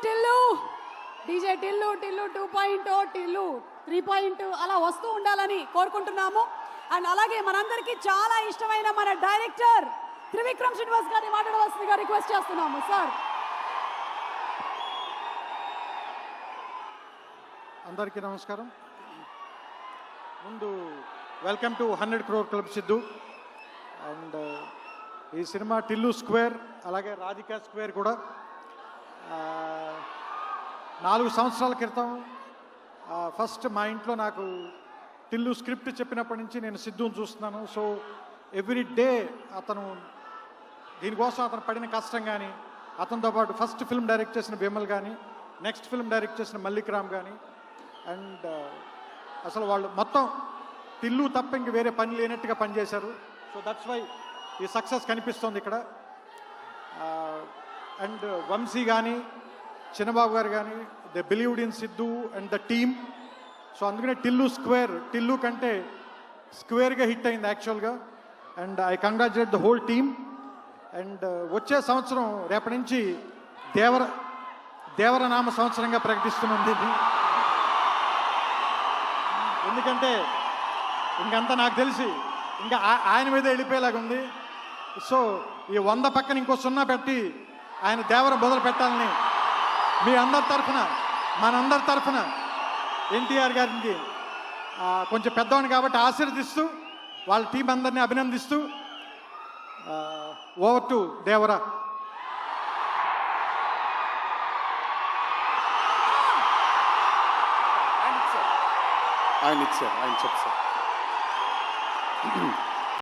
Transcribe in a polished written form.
Tillu DJ Tillu Tillu 2.0 Tillu 3.0 అలా వస్తూ ఉండాలని కోరుకుంటున్నాము. అండ్ అలాగే మనందరికీ చాలా ఇష్టమైన మన డైరెక్టర్ త్రివిక్రమ్ శ్రీనివాస్ గారిని మాట్లాడవలసిందిగా రిక్వెస్ట్ చేస్తున్నాము సార్. అందరికీ నమస్కారం. ముందు welcome to 100 crore club Siddhu. And ఈ సినిమా టిల్లు స్క్వేర్ అలాగే రాధికా స్క్వేర్ కూడా 4 సంవత్సరాల క్రితం ఫస్ట్ మా ఇంట్లో నాకు టిల్లు స్క్రిప్ట్ చెప్పినప్పటి నుంచి నేను సిద్ధుని చూస్తున్నాను. సో ఎవ్రీ డే అతను దీనికోసం అతను పడిన కష్టం కానీ, అతనితో పాటు ఫస్ట్ ఫిల్మ్ డైరెక్ట్ చేసిన విమల్ కానీ, నెక్స్ట్ ఫిల్మ్ డైరెక్ట్ చేసిన మల్లిక్ రామ్ కానీ, అండ్ అసలు వాళ్ళు మొత్తం టిల్లు తప్ప ఇంక వేరే పని లేనట్టుగా పనిచేశారు. సో దట్స్ వై ఈ సక్సెస్ కనిపిస్తుంది ఇక్కడ. అండ్ వంశీ కానీ, చిన్నబాబు గారు కానీ, they believed in Siddhu and the team. So అందుకనే టిల్లు స్క్వేర్, టిల్లు కంటే స్క్వేర్గా హిట్ అయింది యాక్చువల్గా. And I congratulate the whole team. And వచ్చే సంవత్సరం రేపటి నుంచి దేవరనామ సంవత్సరంగా ప్రకటిస్తున్నాం దీన్ని. ఎందుకంటే ఇంకంతా నాకు తెలిసి ఇంకా ఆయన మీద వెళ్ళిపోయేలాగా ఉంది. సో ఈ 100 పక్కన ఇంకో 0 పెట్టి ఆయన దేవర మొదలు పెట్టాలని మీ అందరి తరఫున, మనందరి తరఫున ఎన్టీఆర్ గారికి కొంచెం పెద్దవాడిని కాబట్టి ఆశీర్దిస్తూ వాళ్ళ టీం అందరినీ అభినందిస్తూ ఓవర్ టు దేవరా. ఆయన చెప్పు సార్.